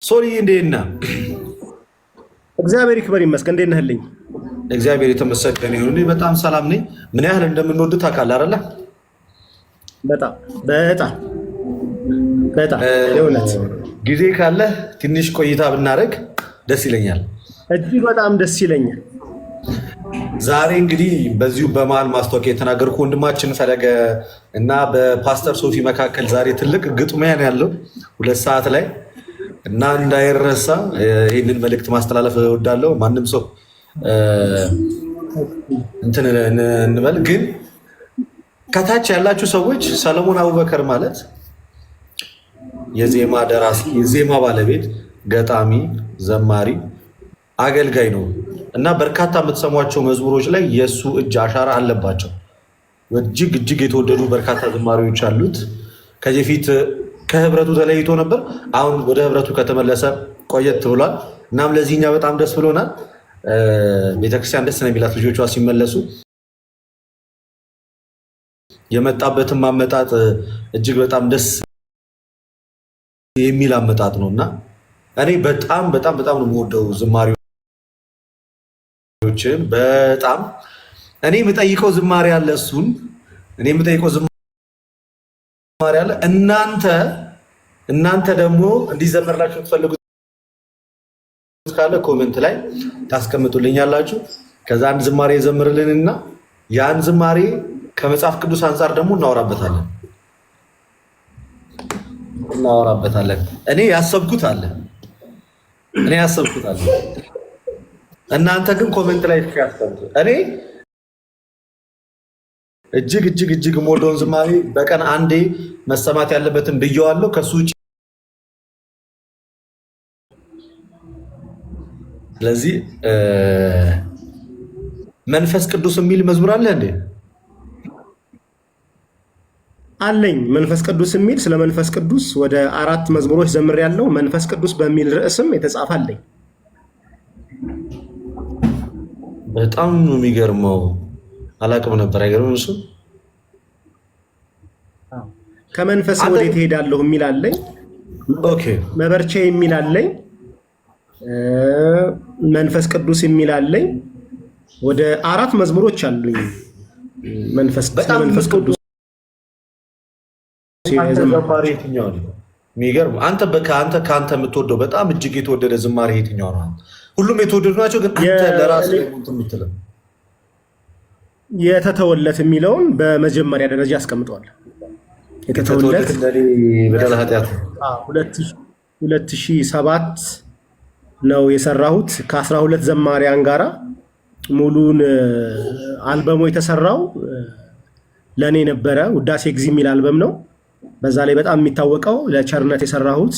ሶሪ እንዴና እግዚአብሔር ይክበር ይመስገን። እንዴት ነህልኝ? እግዚአብሔር የተመሰገነ ይሁን። እኔ በጣም ሰላም ነኝ። ምን ያህል እንደምንወድ ታውቃለህ አይደለ? በጣም በጣም በጣም የእውነት ጊዜ ካለ ትንሽ ቆይታ ብናደርግ ደስ ይለኛል። እጅግ በጣም ደስ ይለኛል። ዛሬ እንግዲህ በዚሁ በመሀል ማስታወቂያ የተናገርኩ ወንድማችን ፈለገ እና በፓስተር ሶፊ መካከል ዛሬ ትልቅ ግጥሚያ ነው ያለው 2 ሰዓት ላይ እና እንዳይረሳ ይህንን መልእክት ማስተላለፍ እወዳለሁ። ማንም ሰው እንትን እንበል። ግን ከታች ያላችሁ ሰዎች ሰለሞን አቡበከር ማለት የዜማ ደራሲ፣ የዜማ ባለቤት፣ ገጣሚ፣ ዘማሪ፣ አገልጋይ ነው እና በርካታ የምትሰሟቸው መዝሙሮች ላይ የእሱ እጅ አሻራ አለባቸው። እጅግ እጅግ የተወደዱ በርካታ ዝማሪዎች አሉት። ከዚህ ፊት ከህብረቱ ተለይቶ ነበር። አሁን ወደ ህብረቱ ከተመለሰ ቆየት ብሏል። እናም ለዚህኛ በጣም ደስ ብሎናል። ቤተክርስቲያን ደስ ነው የሚላት ልጆቿ ሲመለሱ። የመጣበትም አመጣጥ እጅግ በጣም ደስ የሚል አመጣጥ ነው እና እኔ በጣም በጣም በጣም ነው የምወደው ዝማሪዎችን። በጣም እኔ የምጠይቀው ዝማሬ አለ፣ እሱን እኔ የምጠይቀው ዝማሬ አለ። እናንተ ደግሞ እንዲዘመርላችሁ የምትፈልጉት ካለ ኮሜንት ላይ ታስቀምጡልኛላችሁ። ከዛ አንድ ዝማሬ የዘምርልንና ያን ዝማሬ ከመጽሐፍ ቅዱስ አንጻር ደግሞ እናወራበታለን። እኔ ያሰብኩት አለ እናንተ ግን ኮሜንት ላይ ያስቀምጡ። እኔ እጅግ እጅግ እጅግ የምወደውን ዝማሬ በቀን አንዴ መሰማት ያለበትን ብየዋለሁ። ከሱ ውጭ ስለዚህ መንፈስ ቅዱስ የሚል መዝሙር አለ እንዴ? አለኝ። መንፈስ ቅዱስ የሚል ስለ መንፈስ ቅዱስ ወደ 4 መዝሙሮች ዘምሬያለሁ። መንፈስ ቅዱስ በሚል ርዕስም የተጻፈ አለኝ። በጣም ነው የሚገርመው። አላቅም ነበር። አይገርምም? እሱ ከመንፈስ ወዴት እሄዳለሁ የሚል አለኝ። ኦኬ። መበርቻ የሚል አለኝ። መንፈስ ቅዱስ የሚል አለኝ። ወደ 4 መዝሙሮች አሉኝ። መንፈስ ቅዱስ ዘማሪ የትኛው ነው? የሚገርም። ከአንተ የምትወደው በጣም እጅግ የተወደደ ዝማሬ የትኛው ነው? ሁሉም የተወደዱ ናቸው፣ ግን አንተ ለራስህ የምትለው የተተወለት የሚለውን በመጀመሪያ ደረጃ አስቀምጠዋል። የተተወለት በደል ኃጢአት 2007 ነው የሰራሁት ከ12 ዘማሪያን ጋራ። ሙሉን አልበሙ የተሰራው ለእኔ ነበረ። ውዳሴ ጊዜ የሚል አልበም ነው። በዛ ላይ በጣም የሚታወቀው ለቸርነት የሰራሁት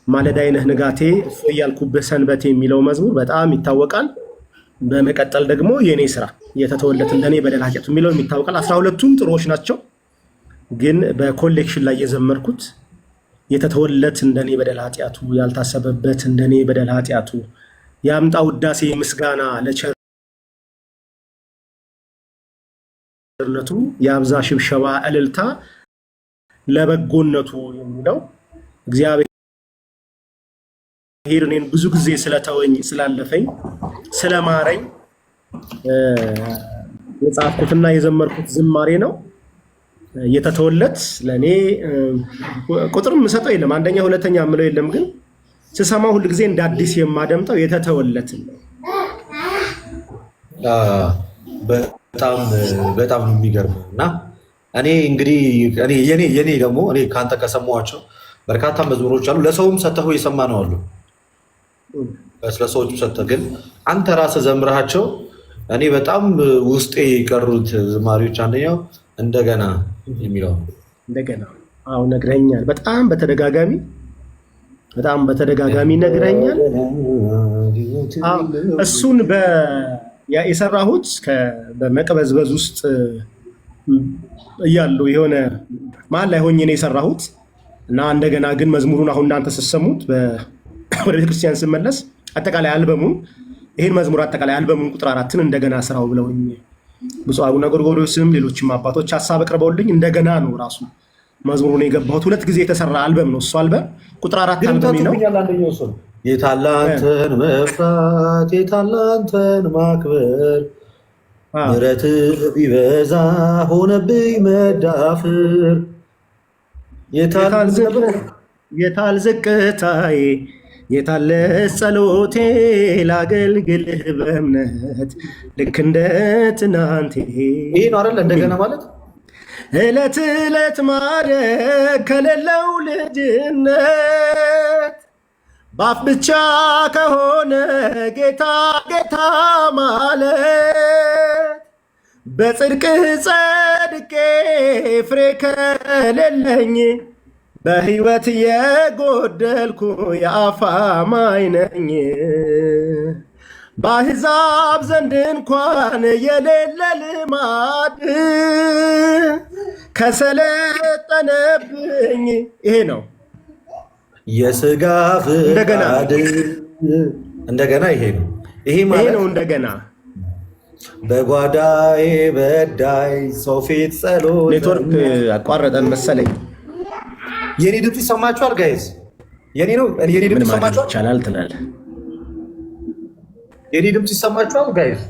ማለዳይ ነህ ንጋቴ እፎይ ያልኩብህ ሰንበቴ የሚለው መዝሙር በጣም ይታወቃል። በመቀጠል ደግሞ የእኔ ስራ የተተወለት እንደኔ በደል ኃጢአቱ የሚለው ይታወቃል። 12ቱም ጥሩዎች ናቸው። ግን በኮሌክሽን ላይ የዘመርኩት የተተወለት እንደኔ በደል ኃጢአቱ፣ ያልታሰበበት እንደኔ በደል ኃጢአቱ፣ ያምጣ ውዳሴ ምስጋና ለቸርነቱ፣ የአብዛ ሽብሸባ እልልታ ለበጎነቱ የሚለው እግዚአብሔር እኔን ብዙ ጊዜ ስለተወኝ ስላለፈኝ ስለማረኝ የጻፍኩትና የዘመርኩት ዝማሬ ነው። የተተወለት ለእኔ ቁጥር የምሰጠው የለም፣ አንደኛ ሁለተኛ የምለው የለም። ግን ስሰማ ሁል ጊዜ እንደ አዲስ የማደምጠው የተተወለትን ነው። በጣም ነው የሚገርመው። እና እኔ እንግዲህ የኔ ደግሞ እኔ ከአንተ ከሰማኋቸው በርካታ መዝሙሮች አሉ። ለሰውም ሰተኸው የሰማ ነው አሉ። ለሰዎች ሰተህ ግን አንተ ራስህ ዘምረሃቸው እኔ በጣም ውስጤ የቀሩት ዝማሬዎች አንደኛው እንደገና የሚለው ነው። እንደገና ነግረኛል። በጣም በተደጋጋሚ ነግረኛል። እሱን የሰራሁት በመቅበዝበዝ ውስጥ እያሉ የሆነ መሀል ላይ ሆኜ ነው የሰራሁት እና እንደገና ግን መዝሙሩን አሁን እናንተ ስትሰሙት ወደ ቤተክርስቲያን ስመለስ አጠቃላይ አልበሙን ይህን መዝሙር አጠቃላይ አልበሙን ቁጥር 4ን እንደገና ስራው ብለውኝ ብፁዕ አቡነ ጎርጎርዮስም ሌሎችም አባቶች ሀሳብ አቅርበውልኝ እንደገና ነው ራሱ መዝሙሩን የገባሁት። 2 ጊዜ የተሰራ አልበም ነው እሱ አልበም። ቁጥር 4 አልበሜ ነው። የታላንተን መፍራት የታላንተን ማክበር ምሕረት ቢበዛ ሆነብኝ መዳፍር የታል ዝቅታዬ የታለ ጸሎቴ ላገልግልህ በእምነት ልክ እንደ ትናንቴ። ይሄ ነው አይደል? እንደገና ማለት ዕለት ዕለት ማደግ ከሌለው ልጅነት ባፍ ብቻ ከሆነ ጌታ ጌታ ማለት በጽድቅህ ጸድቄ ፍሬ ከሌለኝ በሕይወት የጎደልኩ የአፋማይ ነኝ። በአሕዛብ ዘንድ እንኳን የሌለ ልማድ ከሰለጠነብኝ ይሄ ነው የሥጋ ፍቃድ። እንደገና ይሄ ነው እንደገና በጓዳዬ በዳይ ሰው ፊት ጸሎት። ኔትወርክ አቋረጠን መሰለኝ። የኔ ድምፅ ይሰማችኋል ጋይዝ? የኔ ድምፅ ይሰማችኋል? ይቻላል ትላለህ። የኔ ድምፅ ይሰማችኋል ጋይዝ?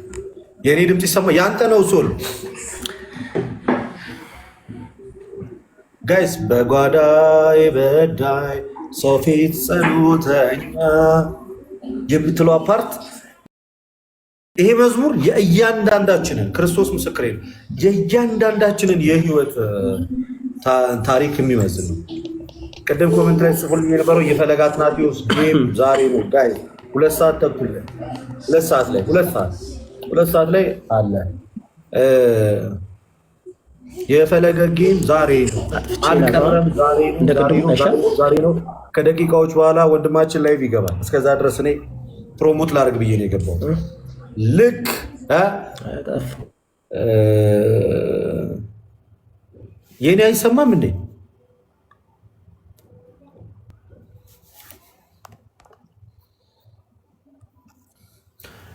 የኔ ድምፅ ይሰማ? ያንተ ነው ሶል ጋይዝ። በጓዳዬ በዳይ ሰው ፊት ጸሎተኛ የምትለው አፓርት ይሄ መዝሙር የእያንዳንዳችንን ክርስቶስ ምስክሬ ነው፣ የእያንዳንዳችንን የህይወት ታሪክ የሚመስል ነው። ቅድም ኮሜንት ላይ ጽፎልኝ የነበረው የፈለገ አትናቴዎስ ጌም ዛሬ ነው ጋይ 2 ሰዓት ተኩል ላይ 2 ሰዓት ላይ አለ። የፈለገ ጌም ዛሬ ነው አልቀረም፣ ዛሬ ነው። ከደቂቃዎች በኋላ ወንድማችን ላይቭ ይገባል። እስከዛ ድረስ እኔ ፕሮሞት ላደርግ ብዬ ነው የገባው። ልክ የኔ አይሰማም እንዴ?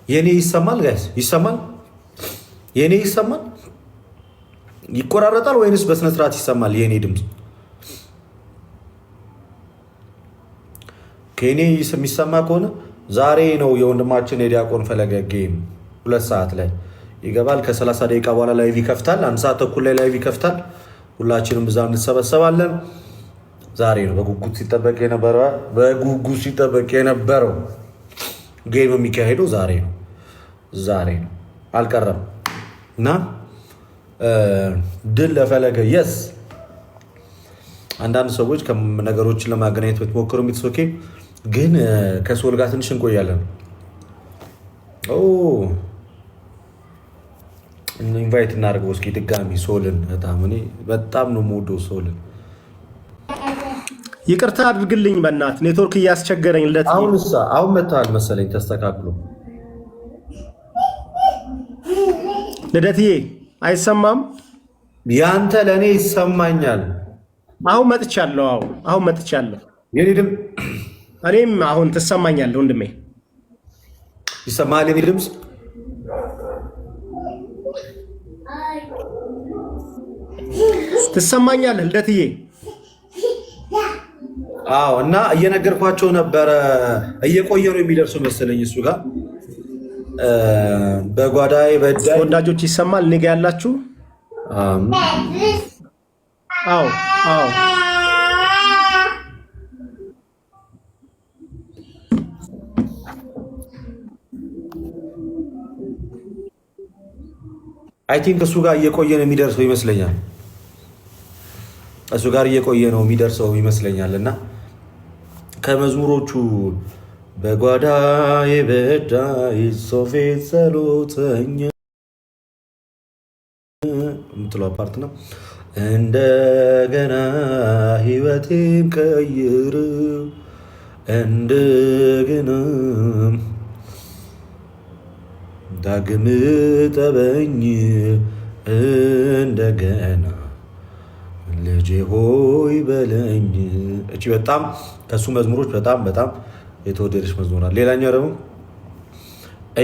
የኔ ይሰማል ጋይስ? ይሰማል? የኔ ይሰማል? ይቆራረጣል ወይንስ በስነ ስርዓት ይሰማል? የኔ ድምፅ ከኔ የሚሰማ ከሆነ ዛሬ ነው የወንድማችን የዲያቆን ፈለገ ጌም 2 ሰዓት ላይ ይገባል። ከ30 ደቂቃ በኋላ ላይቭ ይከፍታል። 1 ሰዓት ተኩል ላይ ላይቭ ይከፍታል። ሁላችንም ብዛ እንሰበሰባለን። ዛሬ ነው በጉጉት ሲጠበቅ የነበረው ጌም የሚካሄደው ዛሬ ነው። አልቀረም እና ድል ለፈለገ የስ። አንዳንድ ሰዎች ነገሮችን ለማገናኘት ብትሞክሩ የሚትሶኬ ግን ከሶል ጋር ትንሽ እንቆያለን። ኢንቫይት እናደርገው እስኪ ድጋሚ ሶልን። በጣም ነው የምወደው ሶልን። ይቅርታ አድርግልኝ በእናትህ ኔትወርክ እያስቸገረኝ። አሁን መጥተዋል መሰለኝ ተስተካክሎ። ልደትዬ አይሰማም? ያንተ ለእኔ ይሰማኛል። አሁን መጥቻለሁ። እኔም አሁን ትሰማኛለህ ወንድሜ። ይሰማል የኔ ድምፅ? ትሰማኛለህ ልደትዬ? አዎ። እና እየነገርኳቸው ነበረ። እየቆየ ነው የሚደርሰው መሰለኝ እሱ ጋር በጓዳዬ በዳይ ተወዳጆች ይሰማል? እኔ ጋ ያላችሁ? አዎ አይ ቲንክ እሱ ጋር እየቆየ ነው የሚደርሰው ይመስለኛል። እና ከመዝሙሮቹ በጓዳዬ በዳይ ሰው ፊት ጸሎተኛ የምትለው ፓርት ነው። እንደገና ህይወቴን ቀይር፣ እንደገና ዳግም ጠበኝ፣ እንደገና ልጄ ሆይ በለኝ። እቺ በጣም ከሱ መዝሙሮች በጣም የተወደደች መዝሙር። ሌላኛው ደግሞ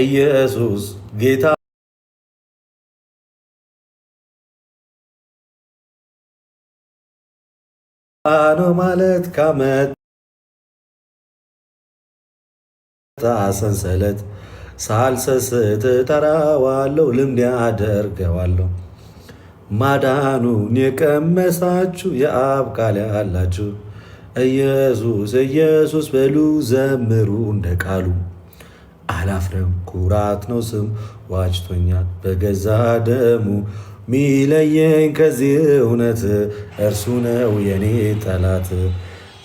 ኢየሱስ ጌታ ነው ማለት ካመጣ ሰንሰለት ሳልሰስት እጠራዋለሁ፣ ልምድ ያደርገዋለሁ። ማዳኑን የቀመሳችሁ የአብ ቃል ያላችሁ ኢየሱስ ኢየሱስ በሉ ዘምሩ እንደ ቃሉ። አላፍረም ኩራት ነው ስም ዋጅቶኛል በገዛ ደሙ። ሚለየኝ ከዚህ እውነት እርሱ ነው የኔ ጠላት።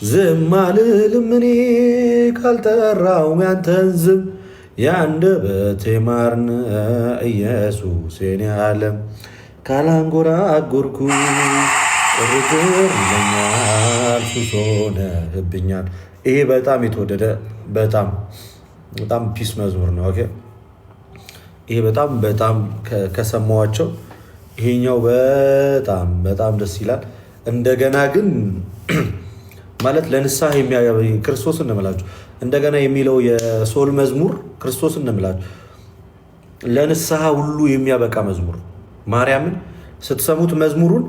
ዝም አልልም እኔ ካልጠራው ያንተን ዝም። የአንደበቴ ማር ነህ ኢየሱስ የኔ ዓለም። ካላንጎራጎርኩ ጥርጥር ይለኛል፣ ሱስ ሆነህብኛል። ይሄ በጣም የተወደደ በጣም ፒስ መዝሙር ነው። ኦኬ ይሄ በጣም ከሰማዋቸው ይሄኛው በጣም ደስ ይላል። እንደገና ግን ማለት ለንስሐ ክርስቶስ እንምላችሁ እንደገና የሚለው የሶል መዝሙር ክርስቶስ እንምላችሁ ለንስሐ ሁሉ የሚያበቃ መዝሙር። ማርያምን ስትሰሙት መዝሙሩን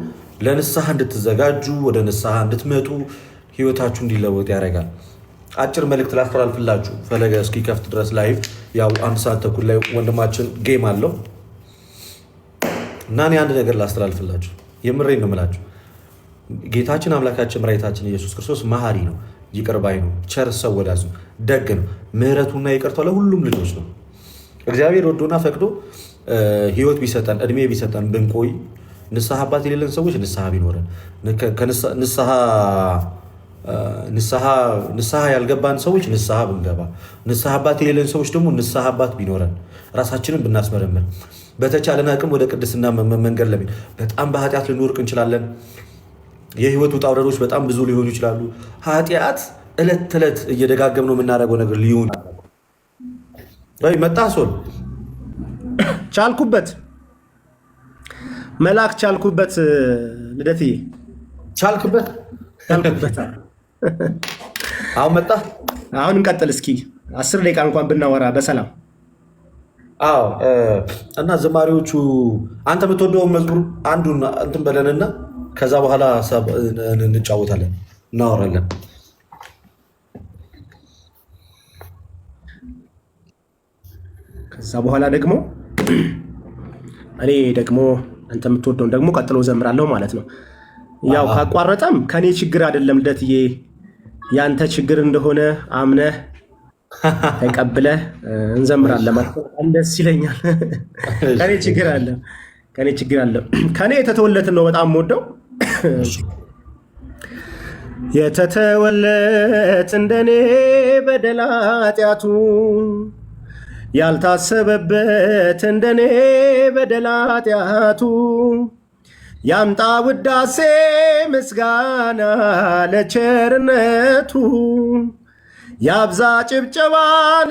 ለንስሐ እንድትዘጋጁ ወደ ንስሐ እንድትመጡ ህይወታችሁ እንዲለወጥ ያደርጋል። አጭር መልእክት ላስተላልፍላችሁ ፈለገ እስኪከፍት ድረስ ላይቭ ያው 1 ሰዓት ተኩል ላይ ወንድማችን ጌም አለው እና እኔ አንድ ነገር ላስተላልፍላችሁ። የምሬን ነው የምላችሁ። ጌታችን አምላካችን መድኃኒታችን ኢየሱስ ክርስቶስ መሐሪ ነው፣ ይቅር ባይ ነው፣ ቸር ሰው ወዳጅ ነው፣ ደግ ነው። ምህረቱና ይቅርታው ለሁሉም ልጆች ነው። እግዚአብሔር ወዶና ፈቅዶ ህይወት ቢሰጠን እድሜ ቢሰጠን ብንቆይ ንስሐ አባት የሌለን ሰዎች ንስሐ ቢኖረን ንስሐ ያልገባን ሰዎች ንስሐ ብንገባ ንስሐ አባት የሌለን ሰዎች ደግሞ ንስሐ አባት ቢኖረን ራሳችንን ብናስመረምር በተቻለን አቅም ወደ ቅድስና መንገድ ለሚል በጣም በኃጢአት ልንወርቅ እንችላለን። የህይወት ውጣ ውረዶች በጣም ብዙ ሊሆኑ ይችላሉ። ኃጢአት ዕለት ተዕለት እየደጋገምነው የምናደርገው ነገር ሊሆን ወይ መጣ ሶል ቻልኩበት መላክ ቻልኩበት ልደትዬ ቻልኩበት። አሁን መጣ። አሁን እንቀጥል እስኪ 10 ደቂቃ እንኳን ብናወራ በሰላም። አዎ እና ዘማሪዎቹ አንተ የምትወደውን መዝሙር አንዱን እንትን በለንና ከዛ በኋላ እንጫወታለን፣ እናወራለን። ከዛ በኋላ ደግሞ እኔ ደግሞ አንተ የምትወደውን ደግሞ ቀጥሎ ዘምራለሁ ማለት ነው። ያው ካቋረጠም ከኔ ችግር አይደለም ልደትዬ፣ ያንተ ችግር እንደሆነ አምነህ ተቀብለህ እንዘምራለን ማለት ነው። ደስ ይለኛል። ከኔ ችግር አለ ከኔ የተተወለትን ነው በጣም የምወደው። የተተወለት እንደኔ በደል ኃጢአቱ ያልታሰበበት እንደኔ በደል ኃጢአቱ ያምጣ ውዳሴ ምስጋና ለቸርነቱ ያብዛ ጭብጨባን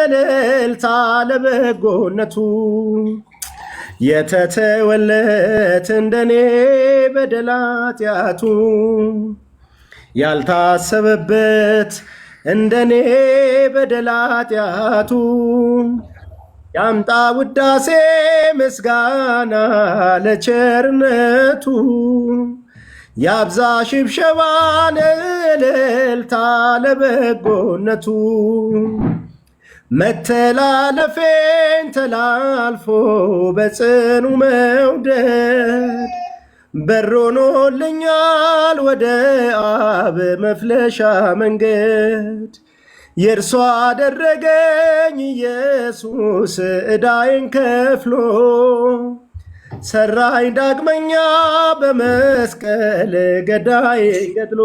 እልልታ ለበጎነቱ የተተወለት እንደኔ በደል ኃጢአቱ ያልታሰበበት እንደኔ በደል ኃጢአቱ ያምጣ ውዳሴ ምስጋና ለቸርነቱ ያብዛ ሽብሸባን እልልታ ለበጎነቱ መተላለፌን ተላልፎ በጽኑ መውደድ በሮኖልኛል ወደ አብ መፍለሻ መንገድ የእርሷ አደረገኝ ኢየሱስ ዕዳዬን ከፍሎ ሰራኝ ዳግመኛ በመስቀል ገዳይ ገድሎ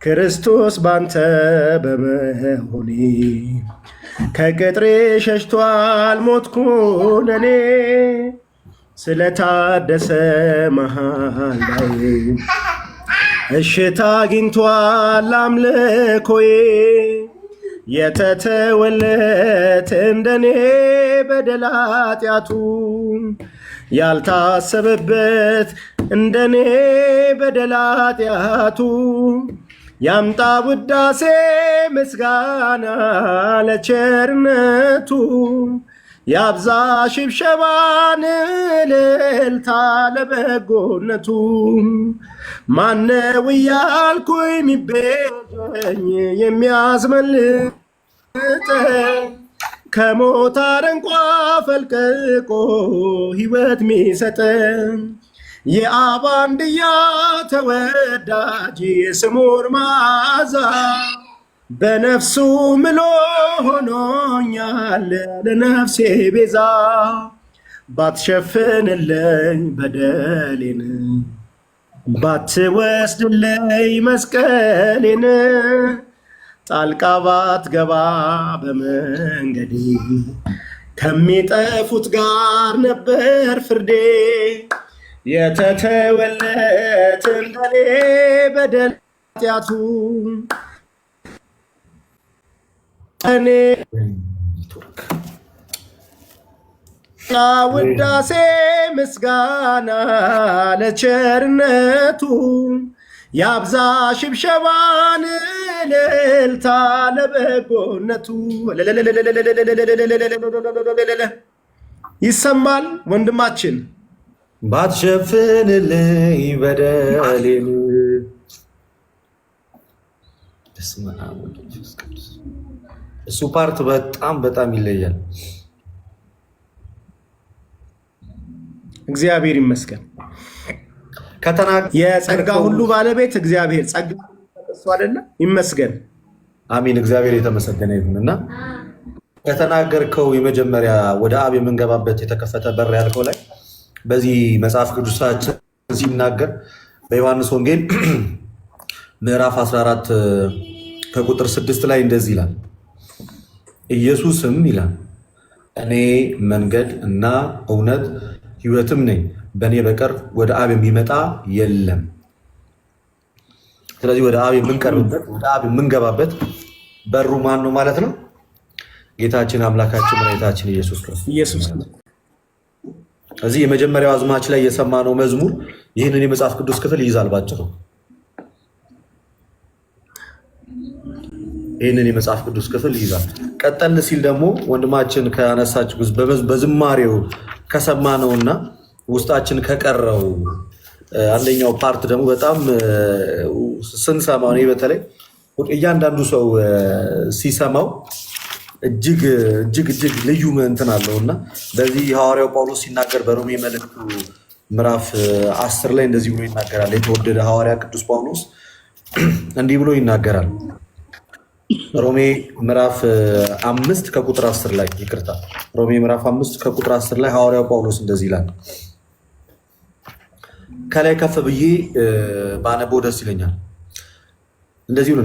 ክርስቶስ ባንተ በመሆኔ ከቅጥሬ ሸሽቷል ሞትኩ ለኔ ስለታደሰ መሃል ላይ እሽታ አግኝቷል አምልኮዬ የተተወለት እንደኔ በደል ኃጢአቱ ያልታሰበበት እንደኔ በደል ኃጢአቱ ያምጣ ውዳሴ ምስጋና ለቸርነቱ ያብዛ ሽብሸባን እልልታ ለበጎነቱ ማነው እያልኩ የሚቤዠኝ የሚያስመልጠኝ ከሞት አረንቋ ፈልቅቆ ሕይወት ሚሰጠን የአብ አንድያ ተወዳጅ የስሙር መዓዛ በነፍሱ ምሎ ሆኖኛል ለነፍሴ ቤዛ ባትሸፍንልኝ በደሌን ባትወስድልኝ መስቀሌን ጣልቃ ባትገባ በመንገዴ ከሚጠፉት ጋር ነበር ፍርዴ የተተወለት እንደኔ በደል ኃጢአቱ እኔ ውዳሴ ምስጋና ለቸርነቱ ያብዛ ሽብሸባን እልልታ ለበጎነቱ ይሰማል ወንድማችን ባትሸፍንልኝ በደሌን እሱ ፓርት በጣም ይለያል። እግዚአብሔር ይመስገን። የጸጋ ሁሉ ባለቤት እግዚአብሔር ጸጋ እሱ አይደለ? ይመስገን። አሚን። እግዚአብሔር የተመሰገነ ይሁን እና ከተናገርከው የመጀመሪያ ወደ አብ የምንገባበት የተከፈተ በር ያልከው ላይ በዚህ መጽሐፍ ቅዱሳችን ሲናገር በዮሐንስ ወንጌል ምዕራፍ 14 ከቁጥር 6 ላይ እንደዚህ ይላል። ኢየሱስም ይላል እኔ መንገድ እና እውነት ሕይወትም ነኝ፣ በእኔ በቀር ወደ አብ የሚመጣ የለም። ስለዚህ ወደ አብ የምንቀርብበት ወደ አብ የምንገባበት በሩ ማን ነው ማለት ነው? ጌታችን አምላካችን መድኃኒታችን ኢየሱስ ክርስቶስ። እዚህ የመጀመሪያው አዝማች ላይ የሰማነው መዝሙር ይህንን የመጽሐፍ ቅዱስ ክፍል ይይዛል ባጭሩ። ይህንን የመጽሐፍ ቅዱስ ክፍል ይይዛል። ቀጠል ሲል ደግሞ ወንድማችን ከአነሳችሁ በዝማሬው ከሰማነውና ውስጣችን ከቀረው አንደኛው ፓርት ደግሞ በጣም ስንሰማው እኔ በተለይ እያንዳንዱ ሰው ሲሰማው እጅግ ልዩ እንትን አለው እና በዚህ ሐዋርያው ጳውሎስ ሲናገር በሮሜ መልእክቱ ምዕራፍ 10 ላይ እንደዚህ ብሎ ይናገራል። የተወደደ ሐዋርያ ቅዱስ ጳውሎስ እንዲህ ብሎ ይናገራል። ሮሜ ምዕራፍ 5 ከቁጥር 10 ላይ ይቅርታ፣ ሮሜ ምዕራፍ 5 ከቁጥር 10 ላይ ሐዋርያው ጳውሎስ እንደዚህ ይላል። ከላይ ከፍ ብዬ ባነበው ደስ ይለኛል። እንደዚህ ነው።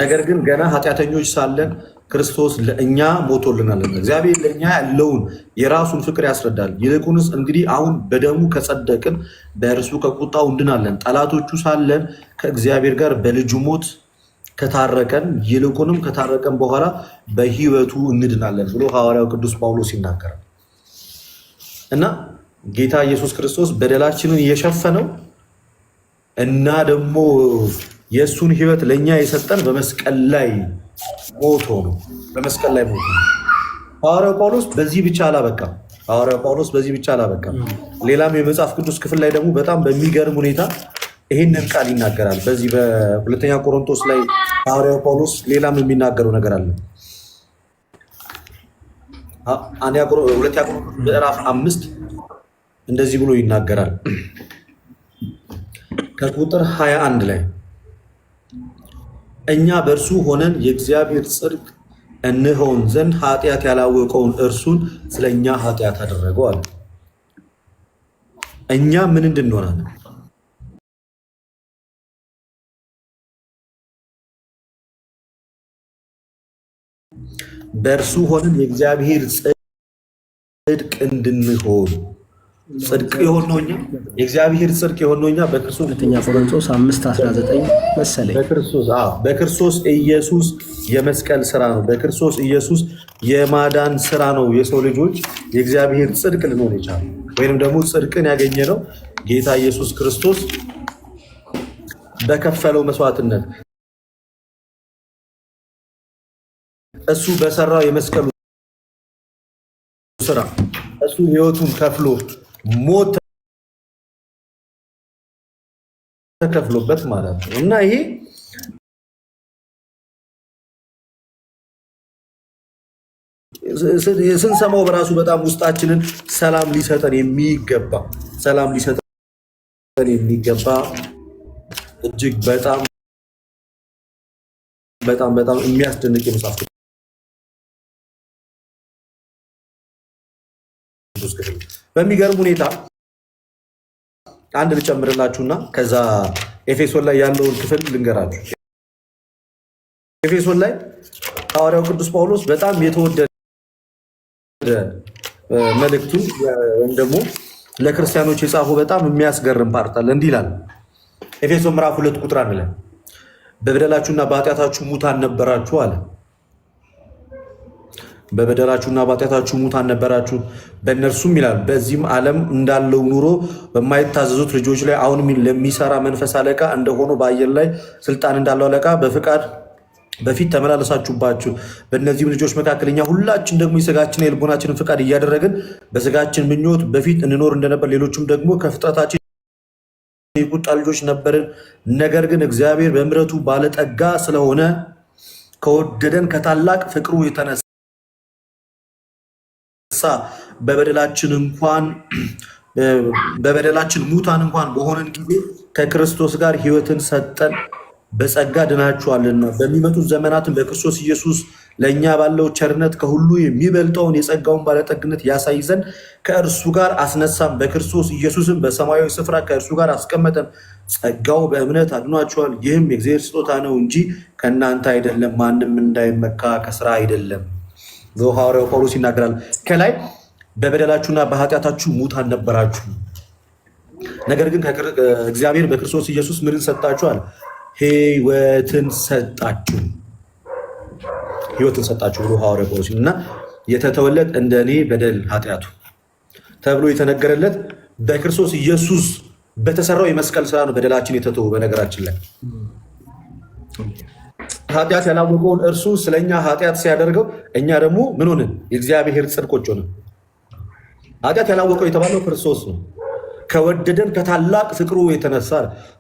ነገር ግን ገና ኃጢአተኞች ሳለን ክርስቶስ ለእኛ ሞቶልናል። እግዚአብሔር ለእኛ ያለውን የራሱን ፍቅር ያስረዳል። ይልቁንስ እንግዲህ አሁን በደሙ ከጸደቅን በእርሱ ከቁጣው እንድናለን። ጠላቶቹ ሳለን ከእግዚአብሔር ጋር በልጁ ሞት ከታረቀን፣ ይልቁንም ከታረቀን በኋላ በሕይወቱ እንድናለን ብሎ ሐዋርያው ቅዱስ ጳውሎስ ይናገራል። እና ጌታ ኢየሱስ ክርስቶስ በደላችንን የሸፈነው እና ደግሞ የእሱን ሕይወት ለእኛ የሰጠን በመስቀል ላይ ሞቶ ነው። በመስቀል ላይ ሞቶ ነው። ሐዋርያው ጳውሎስ በዚህ ብቻ አላበቃም። ሌላም የመጽሐፍ ቅዱስ ክፍል ላይ ደግሞ በጣም በሚገርም ሁኔታ ይህንን ቃል ይናገራል። በዚህ በሁለተኛ ቆሮንቶስ ላይ ሐዋርያው ጳውሎስ ሌላም የሚናገረው ነገር አለ። ሁለተኛ ቆሮንቶስ ምዕራፍ 5 እንደዚህ ብሎ ይናገራል ከቁጥር 21 ላይ እኛ በእርሱ ሆነን የእግዚአብሔር ጽድቅ እንሆን ዘንድ ኃጢአት ያላወቀውን እርሱን ስለኛ ኃጢአት አደረገው አለ። እኛ ምን እንድንሆናለን? በእርሱ ሆነን የእግዚአብሔር ጽድቅ እንድንሆን ጽድቅ የሆነው እኛ የእግዚአብሔር ጽድቅ የሆነው እኛ በክርስቶስ ሁለተኛ ቆሮንቶስ 5:19 መሰለኝ። በክርስቶስ ኢየሱስ የመስቀል ስራ ነው። በክርስቶስ ኢየሱስ የማዳን ስራ ነው። የሰው ልጆች የእግዚአብሔር ጽድቅ ልንሆን የቻለው ወይንም ደግሞ ጽድቅን ያገኘ ነው ጌታ ኢየሱስ ክርስቶስ በከፈለው መስዋዕትነት እሱ በሰራው የመስቀሉ ስራ እሱ ህይወቱን ከፍሎ ሞት ተከፍሎበት ማለት ነው እና ይሄ ስንሰማው በራሱ በጣም ውስጣችንን ሰላም ሊሰጠን የሚገባ እጅግ በጣም የሚያስደንቅ የመጽሐፍ ቅዱስ ክፍል በሚገርም ሁኔታ አንድ ልጨምርላችሁና ከዛ ኤፌሶን ላይ ያለውን ክፍል ልንገራችሁ። ኤፌሶን ላይ ሐዋርያው ቅዱስ ጳውሎስ በጣም የተወደደ መልእክቱን ወይም ደግሞ ለክርስቲያኖች የጻፉ በጣም የሚያስገርም ፓርት አለ። እንዲህ ይላል ኤፌሶን ምዕራፍ 2 ቁጥር 1 ላይ በበደላችሁና በኃጢአታችሁ ሙታን ነበራችሁ አለ። በበደላችሁና በኃጢአታችሁ ሙታን ነበራችሁ፣ በእነርሱም ይላል በዚህም ዓለም እንዳለው ኑሮ በማይታዘዙት ልጆች ላይ አሁንም ለሚሰራ መንፈስ አለቃ እንደሆኑ በአየር ላይ ስልጣን እንዳለው አለቃ በፍቃድ በፊት ተመላለሳችሁባችሁ። በእነዚህም ልጆች መካከል እኛ ሁላችን ደግሞ የሥጋችንን የልቦናችንን ፍቃድ እያደረግን በሥጋችን ምኞት በፊት እንኖር እንደነበር ሌሎችም ደግሞ ከፍጥረታችን የቁጣ ልጆች ነበርን። ነገር ግን እግዚአብሔር በምሕረቱ ባለጠጋ ስለሆነ ከወደደን ከታላቅ ፍቅሩ የተነሳ በበደላችን ሙታን እንኳን በሆነን ጊዜ ከክርስቶስ ጋር ሕይወትን ሰጠን። በጸጋ ድናችኋልና በሚመጡት ዘመናትን በክርስቶስ ኢየሱስ ለእኛ ባለው ቸርነት ከሁሉ የሚበልጠውን የጸጋውን ባለጠግነት ያሳይ ዘንድ ከእርሱ ጋር አስነሳን። በክርስቶስ ኢየሱስም በሰማያዊ ስፍራ ከእርሱ ጋር አስቀመጠን። ጸጋው በእምነት አድኗችኋል። ይህም የእግዚአብሔር ስጦታ ነው እንጂ ከእናንተ አይደለም፣ ማንም እንዳይመካ ከስራ አይደለም። ሐዋርያው ጳውሎስ ይናገራል። ከላይ በበደላችሁና በኃጢአታችሁ ሙታን ነበራችሁ፣ ነገር ግን እግዚአብሔር በክርስቶስ ኢየሱስ ምንን ሰጣችኋል? ሕይወትን ሰጣችሁ ብሎ ሐዋርያው ጳውሎስ እና የተተወለት እንደ እኔ በደል ኃጢአቱ ተብሎ የተነገረለት በክርስቶስ ኢየሱስ በተሰራው የመስቀል ስራ ነው በደላችን የተተወው። በነገራችን ላይ ኃጢአት ያላወቀውን እርሱ ስለኛ ኃጢአት ሲያደርገው እኛ ደግሞ ምን ሆንን? የእግዚአብሔር ጽድቆች ሆንን። ኃጢአት ያላወቀው የተባለው ክርስቶስ ነው። ከወደደን ከታላቅ ፍቅሩ የተነሳ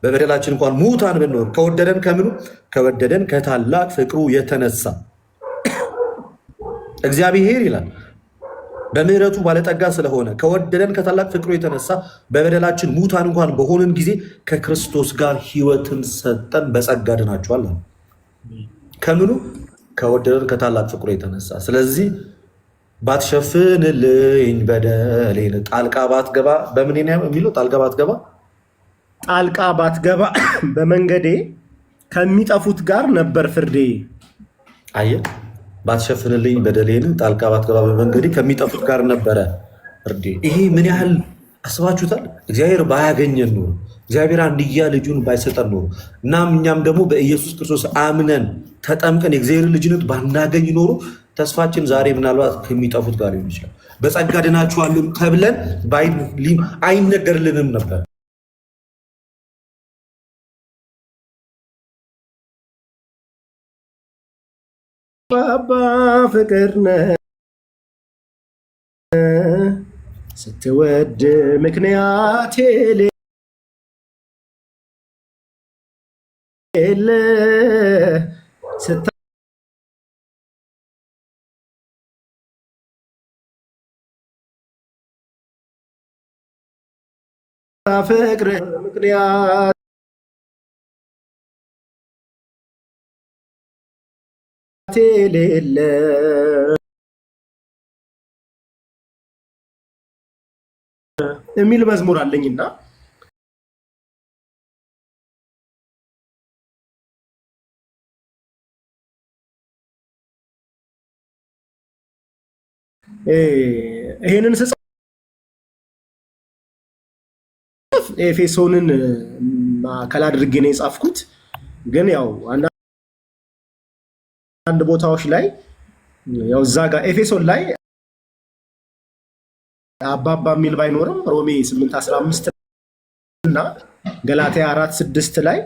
በበደላችን እንኳን ሙታን ብንሆን ከወደደን ከምኑ? ከወደደን ከታላቅ ፍቅሩ የተነሳ እግዚአብሔር ይላል በምሕረቱ ባለጠጋ ስለሆነ ከወደደን ከታላቅ ፍቅሩ የተነሳ በበደላችን ሙታን እንኳን በሆንን ጊዜ ከክርስቶስ ጋር ሕይወትን ሰጠን። በጸጋ ድናችኋል። ከምኑ? ከወደደን ከታላቅ ፍቅሩ የተነሳ። ስለዚህ ባትሸፍንልኝ በደሌን ጣልቃ ባትገባ በምን የሚለው ጣልቃ ባትገባ በመንገዴ ከሚጠፉት ጋር ነበር ፍርዴ። አየህ፣ ባትሸፍንልኝ በደሌን ጣልቃ ባትገባ በመንገዴ ከሚጠፉት ጋር ነበረ ፍርዴ። ይሄ ምን ያህል አስባችሁታል? እግዚአብሔር ባያገኘን ኖሮ፣ እግዚአብሔር አንድያ ልጁን ባይሰጠን ኖሮ፣ እናም እኛም ደግሞ በኢየሱስ ክርስቶስ አምነን ተጠምቀን የእግዚአብሔር ልጅነት ባናገኝ ኖሮ ተስፋችን ዛሬ ምናልባት ከሚጠፉት ጋር ሊሆን ይችላል። በጸጋ ድናችኋልም ተብለን አይነገርልንም ነበር። አባ ፍቅር ነህ ስትወድ ምክንያት የሌለ ፍቅር ምክንያት የሌለ የሚል መዝሙር አለኝና ይሄንን ስጽፍ ኤፌሶንን ማዕከል አድርጌ ነው የጻፍኩት። ግን ያው አንዳንድ ቦታዎች ላይ ያው እዛ ጋር ኤፌሶን ላይ አባባ የሚል ባይኖርም ሮሜ 8:15 እና ገላትያ 4:6 ላይ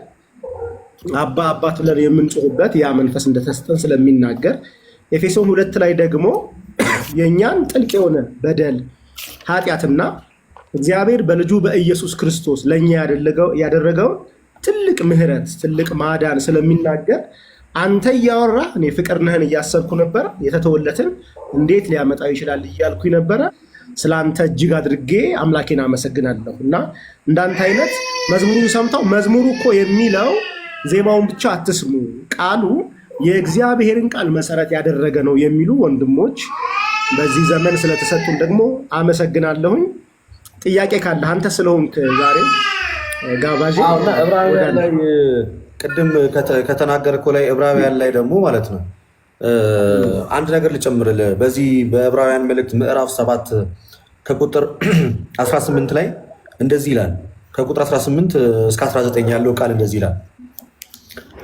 አባ አባት ብለን የምንጮህበት ያ መንፈስ እንደተሰጠን ስለሚናገር ኤፌሶን 2 ላይ ደግሞ የእኛን ጥልቅ የሆነ በደል ኃጢአትና እግዚአብሔር በልጁ በኢየሱስ ክርስቶስ ለእኛ ያደረገውን ትልቅ ምህረት ትልቅ ማዳን ስለሚናገር አንተ እያወራ እኔ ፍቅር ነህን እያሰብኩ ነበረ። የተተወለትን እንዴት ሊያመጣው ይችላል እያልኩኝ ነበረ። ስለ አንተ እጅግ አድርጌ አምላኬን አመሰግናለሁ። እና እንዳንተ አይነት መዝሙሩን ሰምተው መዝሙሩ እኮ የሚለው ዜማውን ብቻ አትስሙ፣ ቃሉ የእግዚአብሔርን ቃል መሰረት ያደረገ ነው የሚሉ ወንድሞች በዚህ ዘመን ስለተሰጡን ደግሞ አመሰግናለሁኝ። ጥያቄ ካለ አንተ ስለሆንክ ዛሬ ጋባዥ ዕብራውያን ላይ ቅድም ከተናገርከው ላይ ዕብራውያን ላይ ደግሞ ማለት ነው አንድ ነገር ልጨምርልህ። በዚህ በዕብራውያን መልእክት ምዕራፍ 7 ከቁጥር 18 ላይ እንደዚህ ይላል። ከቁጥር 18 እስከ 19 ያለው ቃል እንደዚህ ይላል።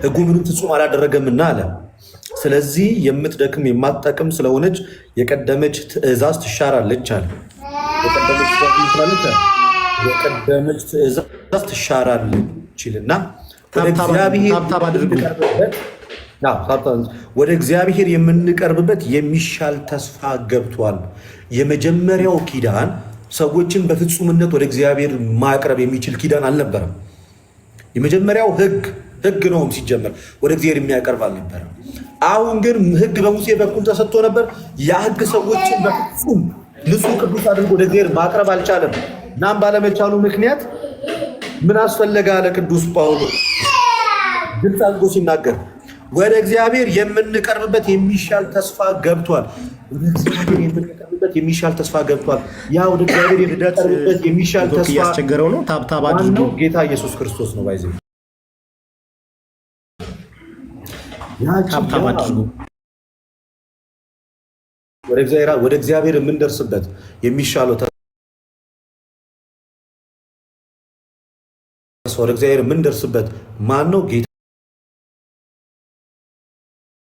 ሕጉ ምንም ፍጹም አላደረገምና አለ። ስለዚህ የምትደክም የማትጠቅም ስለሆነች የቀደመች ትእዛዝ ትሻራለች አለ። የቀደመች ትእዛዝ ትሻራለች ይልና ወደ እግዚአብሔር የምንቀርብበት የሚሻል ተስፋ ገብቷል። የመጀመሪያው ኪዳን ሰዎችን በፍጹምነት ወደ እግዚአብሔር ማቅረብ የሚችል ኪዳን አልነበረም። የመጀመሪያው ህግ ነውም ሲጀመር ወደ እግዚአብሔር የሚያቀርብ አልነበረም። አሁን ግን ህግ በሙሴ በኩል ተሰጥቶ ነበር። ያ ህግ ሰዎችን በፍጹም ንጹሕ ቅዱስ አድርጎ ወደ እግዚአብሔር ማቅረብ አልቻለም። እናም ባለመቻሉ ምክንያት ምን አስፈለገ አለ ቅዱስ ጳውሎስ ግልጽ አድርጎ ሲናገር ወደ እግዚአብሔር የምንቀርብበት የሚሻል ተስፋ ገብቷል። ወደ እግዚአብሔር የምንቀርብበት የሚሻል ተስፋ ገብቷል። ያ ወደ እግዚአብሔር የምንቀርብበት የሚሻል ተስፋ ያስቸገረው ነው። ታብታብ አድርጎ ጌታ ኢየሱስ ክርስቶስ ነው። ባይዘ ታብታብ አድርጎ ወደ እግዚአብሔር የምንደርስበት የሚሻለው ወደ እግዚአብሔር የምንደርስበት ማን ነው?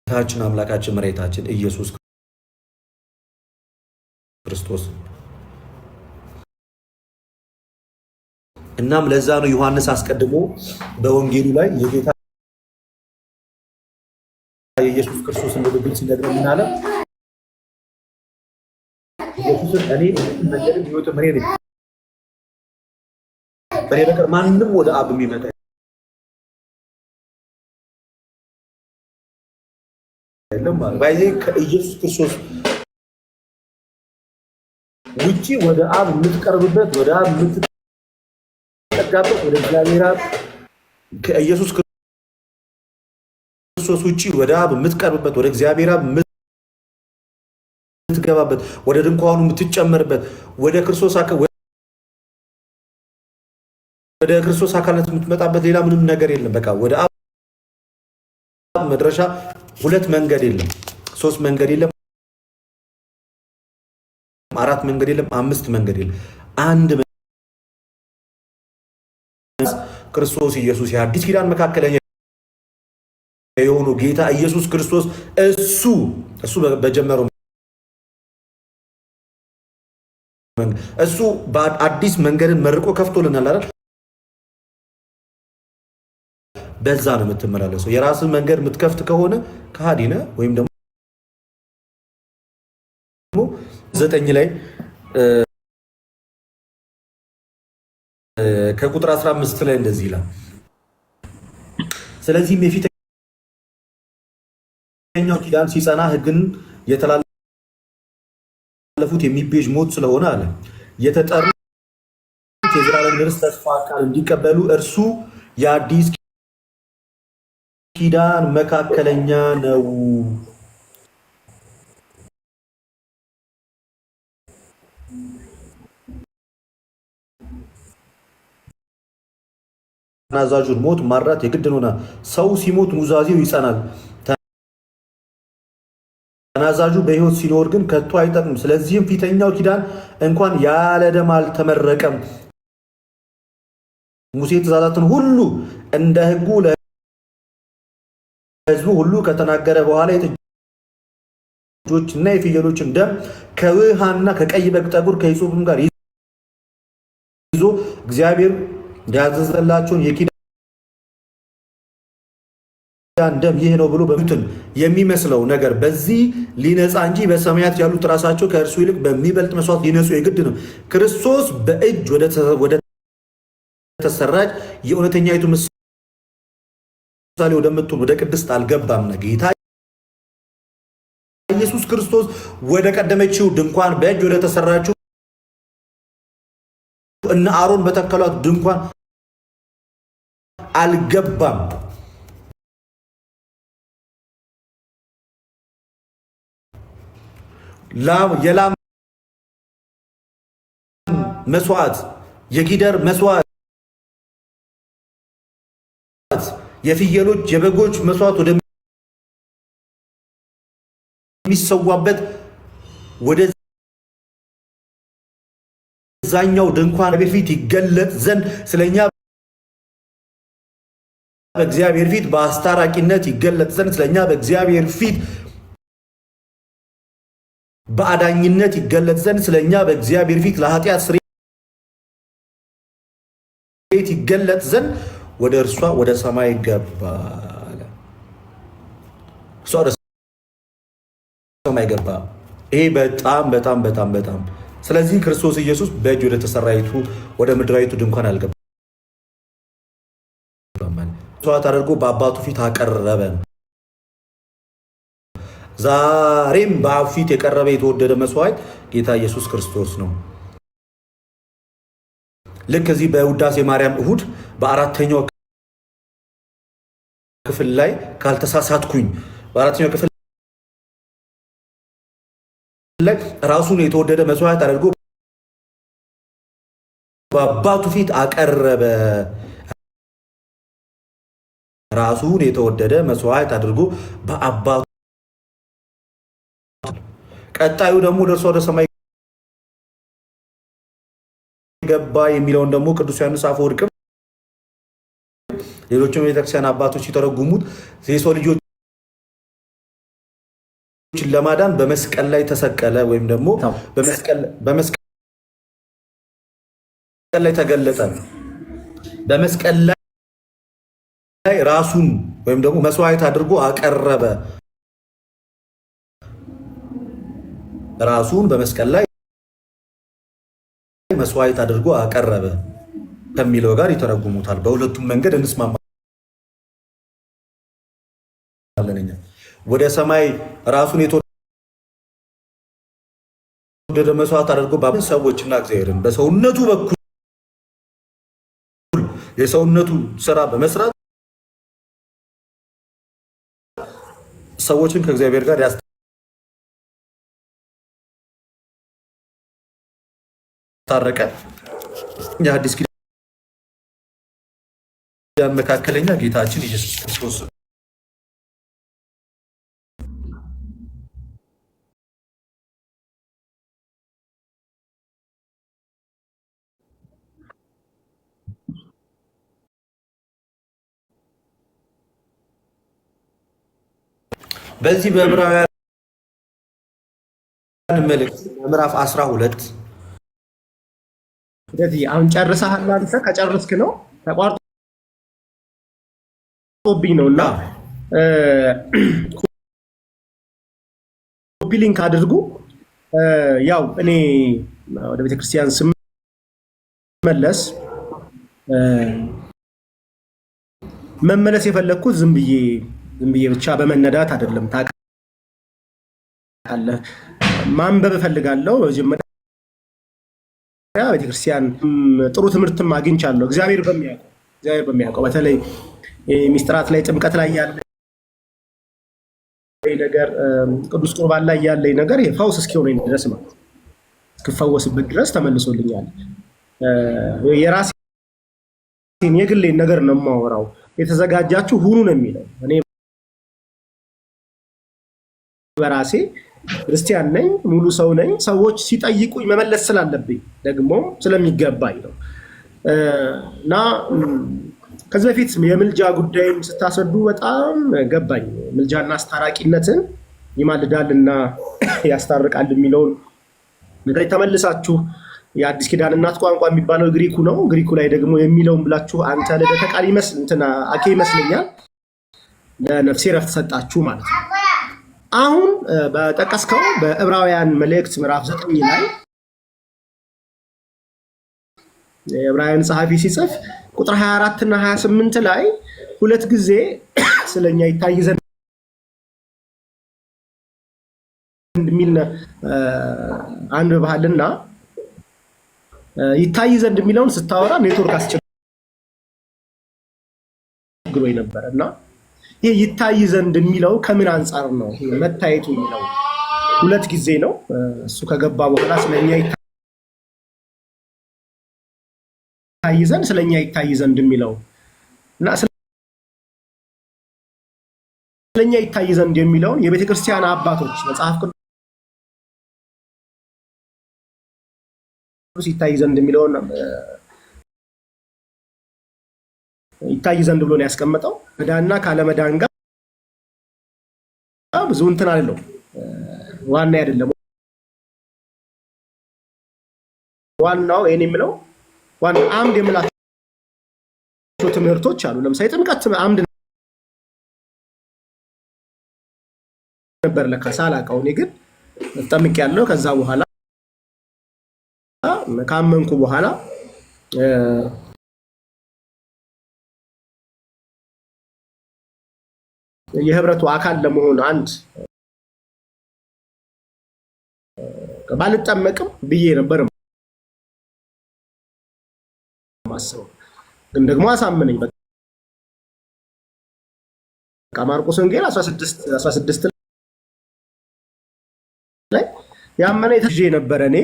ጌታችን አምላካችን መሬታችን ኢየሱስ ክርስቶስ። እናም ለዛ ነው ዮሐንስ አስቀድሞ በወንጌሉ ላይ የጌታ የኢየሱስ ክርስቶስ ንግግር ሲነግረን ምን አለ? ኢየሱስን እኔ መንገድም ሕይወትም እኔ ነኝ፣ በእኔ በቀር ማንም ወደ አብ የሚመጣ የለም ማለት ባይዜ ከኢየሱስ ክርስቶስ ውጪ ወደ አብ የምትቀርብበት ወደ አብ የምትጠጋበት ወደ እግዚአብሔር አብ ከኢየሱስ ክርስቶስ ውጪ ወደ አብ የምትቀርብበት ወደ እግዚአብሔር አብ የምትገባበት ወደ ድንኳኑ የምትጨመርበት ወደ ክርስቶስ አካላት የምትመጣበት ሌላ ምንም ነገር የለም። በቃ ወደ አብ መድረሻ ሁለት መንገድ የለም፣ ሶስት መንገድ የለም፣ አራት መንገድ የለም፣ አምስት መንገድ የለም። አንድ ክርስቶስ ኢየሱስ የአዲስ ኪዳን መካከለኛ የሆኑ ጌታ ኢየሱስ ክርስቶስ እሱ በጀመረው እሱ በአዲስ መንገድን መርቆ ከፍቶልናል አይደል? በዛ ነው የምትመላለሰው። የራስን መንገድ የምትከፍት ከሆነ ከሃዲ ነህ። ወይም ደግሞ 9 ላይ ከቁጥር 15 ላይ እንደዚህ ይላል። ስለዚህም የፊተኛው ኪዳን ሲጸና ሕግን የተላለፉት የሚቤዥ ሞት ስለሆነ አለ የተጠሩት የዘላለም ርስት ተስፋ ቃል እንዲቀበሉ እርሱ የአዲስ ኪዳን መካከለኛ ነው። ተናዛዡን ሞት ማራት የግድ ነውና ሰው ሲሞት ኑዛዜው ይጸናል። ተናዛዡ በሕይወት ሲኖር ግን ከቶ አይጠቅም። ስለዚህም ፊተኛው ኪዳን እንኳን ያለ ደም አልተመረቀም። ሙሴ ትእዛዛትን ሁሉ እንደ ሕጉ ለሕዝቡ ሁሉ ከተናገረ በኋላ የጥጆችና የፍየሎችን ደም ከውሃና ከቀይ በግ ጠጉር ከሂሶጵም ጋር ይዞ እግዚአብሔር ያዘዘላቸውን ደም ይህ ነው ብሎ በምትን የሚመስለው ነገር በዚህ ሊነጻ እንጂ በሰማያት ያሉት ራሳቸው ከእርሱ ይልቅ በሚበልጥ መስዋዕት ሊነጹ የግድ ነው። ክርስቶስ በእጅ ወደ ተሰራጭ የእውነተኛይቱ ምሳሌ ወደምትሆን ወደ ቅድስት አልገባም። ጌታ ኢየሱስ ክርስቶስ ወደ ቀደመችው ድንኳን በእጅ ወደ ተሰራችው እነ አሮን በተከሏት ድንኳን አልገባም። የላም መስዋዕት፣ የጊደር መስዋዕት፣ የፍየሎች የበጎች መስዋዕት ወደሚሰዋበት ወደዛኛው ድንኳን በፊት ይገለጥ ዘንድ ስለኛ በእግዚአብሔር ፊት በአስታራቂነት ይገለጥ ዘንድ ስለኛ በእግዚአብሔር ፊት በአዳኝነት ይገለጥ ዘንድ ስለኛ በእግዚአብሔር ፊት ለኃጢአት ስርየት ይገለጥ ዘንድ ወደ እርሷ ወደ ሰማይ ገባ። እሷ ወደ ሰማይ ገባ። ይሄ በጣም በጣም በጣም በጣም ስለዚህ ክርስቶስ ኢየሱስ በእጅ ወደ ተሰራይቱ ወደ ምድራዊቱ ድንኳን አልገባም። መስዋዕት አድርጎ በአባቱ ፊት አቀረበ። ዛሬም በአብ ፊት የቀረበ የተወደደ መስዋዕት ጌታ ኢየሱስ ክርስቶስ ነው። ልክ እዚህ በውዳሴ ማርያም እሁድ በአራተኛው ክፍል ላይ ካልተሳሳትኩኝ በአራተኛው ክፍል ላይ ራሱን የተወደደ መስዋዕት አድርጎ በአባቱ ፊት አቀረበ። ራሱን የተወደደ መስዋዕት አድርጎ በአባቱ ቀጣዩ ደግሞ ደርሶ ወደ ሰማይ ገባ የሚለውን ደግሞ ቅዱስ ዮሐንስ አፈወርቅም ሌሎችም የቤተክርስቲያን አባቶች ሲተረጉሙት የሰው ልጆችን ለማዳን በመስቀል ላይ ተሰቀለ ወይም ደግሞ በመስቀል ላይ ተገለጠ። በመስቀል ላይ ራሱን ወይም ደግሞ መስዋዕት አድርጎ አቀረበ። ራሱን በመስቀል ላይ መስዋዕት አድርጎ አቀረበ ከሚለው ጋር ይተረጉሙታል። በሁለቱም መንገድ እንስማማለን። ወደ ሰማይ ራሱን የተወደደ መስዋዕት አድርጎ ሰዎችና እግዚአብሔርን በሰውነቱ በኩል የሰውነቱ ስራ በመስራት ሰዎችን ከእግዚአብሔር ጋር ታረቀ። የአዲስ ኪዳን መካከለኛ ጌታችን ኢየሱስ ክርስቶስ በዚህ በዕብራውያን መልእክት ምዕራፍ 12 ስለዚህ አሁን ጨርሰሃል። አንተ ከጨርስክ ነው ተቋርጦብኝ ነውና ኮፒ ሊንክ አድርጉ። ያው እኔ ወደ ቤተክርስቲያን ስመለስ መመለስ የፈለኩት ዝም ብዬ ብቻ በመነዳት አይደለም። ታውቃለህ፣ ማንበብ እፈልጋለሁ። መጀመሪያ ቤተክርስቲያን ጥሩ ትምህርትም አግኝቻለሁ። እግዚአብሔር በሚያውቀው በተለይ ሚስጥራት ላይ ጥምቀት ላይ ያለ ነገር ቅዱስ ቁርባን ላይ ያለ ነገር የፈውስ እስኪሆነኝ ድረስ ነው። እስክፈወስበት ድረስ ተመልሶልኛል። የራሴን የግሌን ነገር ነው የማወራው። የተዘጋጃችሁ ሁኑ ነው የሚለው። እኔ በራሴ ክርስቲያን ነኝ፣ ሙሉ ሰው ነኝ። ሰዎች ሲጠይቁኝ መመለስ ስላለብኝ ደግሞ ስለሚገባኝ ነው እና ከዚህ በፊት የምልጃ ጉዳይም ስታስረዱ በጣም ገባኝ። ምልጃና አስታራቂነትን ይማልዳልና ያስታርቃል የሚለውን ነገር ተመልሳችሁ የአዲስ ኪዳን እናት ቋንቋ የሚባለው ግሪኩ ነው። ግሪኩ ላይ ደግሞ የሚለውን ብላችሁ አንተ ለደተ ቃል ይመስል እንትና አኬ ይመስለኛል ለነፍሴ ረፍት ሰጣችሁ ማለት ነው። አሁን በጠቀስከው በዕብራውያን መልእክት ምዕራፍ 9 ላይ የዕብራውያን ጸሐፊ ሲጽፍ ቁጥር 24 እና 28 ላይ ሁለት ጊዜ ስለኛ ይታይ ዘንድ የሚል አንብበሃልና ይታይ ዘንድ የሚለውን ስታወራ ኔትወርክ አስቸግሮኝ ነበርና ይሄ ይታይ ዘንድ የሚለው ከምን አንጻር ነው? ይሄ መታየቱ የሚለው ሁለት ጊዜ ነው። እሱ ከገባ በኋላ ስለኛ ይታይ ዘንድ ስለኛ ይታይ ዘንድ የሚለው እና ስለኛ ይታይ ዘንድ የሚለውን የቤተ ክርስቲያን አባቶች መጽሐፍ ቅዱስ ይታይ ዘንድ የሚለውን ይታይ ዘንድ ብሎ ነው ያስቀመጠው። መዳንና ካለመዳን ጋር ብዙ እንትን አለው። ዋና አይደለም። ዋናው እኔ የምለው ዋና አምድ የምላቸው ትምህርቶች አሉ። ለምሳሌ ጥምቀት አምድ ነበር ለካ ሳላውቀው። እኔ ግን ተጠምቄያለሁ። ከዛ በኋላ ካመንኩ በኋላ የህብረቱ አካል ለመሆን አንድ ባልጠመቅም ብዬ ነበር ማሰብ፣ ግን ደግሞ አሳመነኝ። በቃ ማርቆስ ወንጌል 16 ላይ ያመነ የተጀ ነበር። እኔ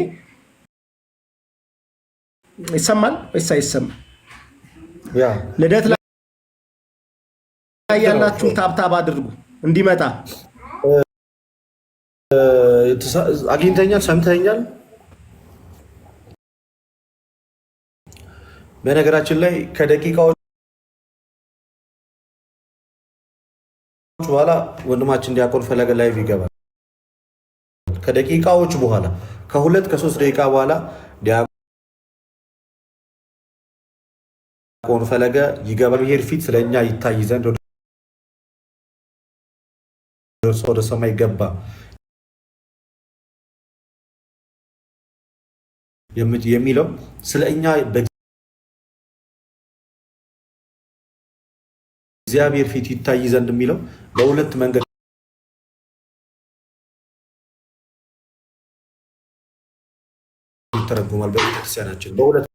ይሰማል ወይስ አይሰማም? ያ ልደት ላይ ያላችሁ ታብታብ አድርጉ እንዲመጣ። አግኝተኛል፣ ሰምተኛል። በነገራችን ላይ ከደቂቃዎች በኋላ ወንድማችን ዲያቆን ፈለገ ላይቭ ይገባል። ከደቂቃዎች በኋላ ከ2 ከ3 ደቂቃ በኋላ ዲያቆን ፈለገ ይገባል። ብሔር ፊት ስለኛ ይታይ ዘንድ ወደ ሰማይ ገባ የሚለው ስለኛ በእግዚአብሔር ፊት ይታይ ዘንድ የሚለው በሁለት መንገድ ይተረጎማል። በቤተክርስቲያናችን በሁለት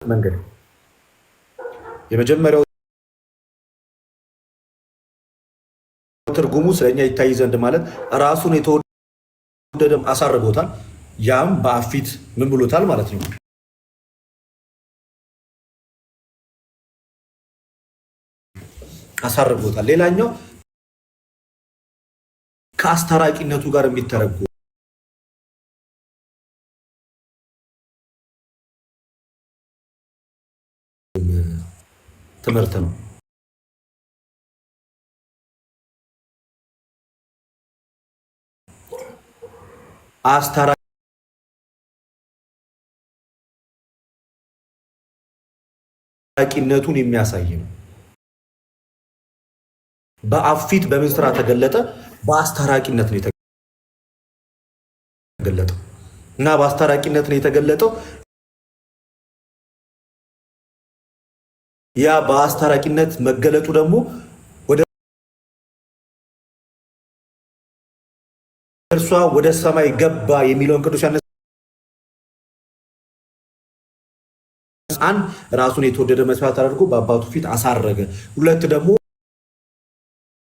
መንገድ የመጀመሪያው ትርጉሙ ስለኛ ይታይ ዘንድ ማለት ራሱን የተወደደም አሳርጎታል። ያም በአፊት ምን ብሎታል ማለት ነው? አሳርጎታል። ሌላኛው ከአስታራቂነቱ ጋር የሚተረጎም ትምህርት ነው። አስታራቂነቱን የሚያሳይ ነው። በአብ ፊት በምን ስራ ተገለጠ? በአስታራቂነት ነው የተገለጠው እና በአስታራቂነት ነው የተገለጠው። ያ በአስታራቂነት መገለጡ ደግሞ ወደ እርሷ ወደ ሰማይ ገባ የሚለውን ቅዱስ ዮሐንስ አንድ ራሱን የተወደደ መስዋዕት አድርጎ በአባቱ ፊት አሳረገ። ሁለት ደግሞ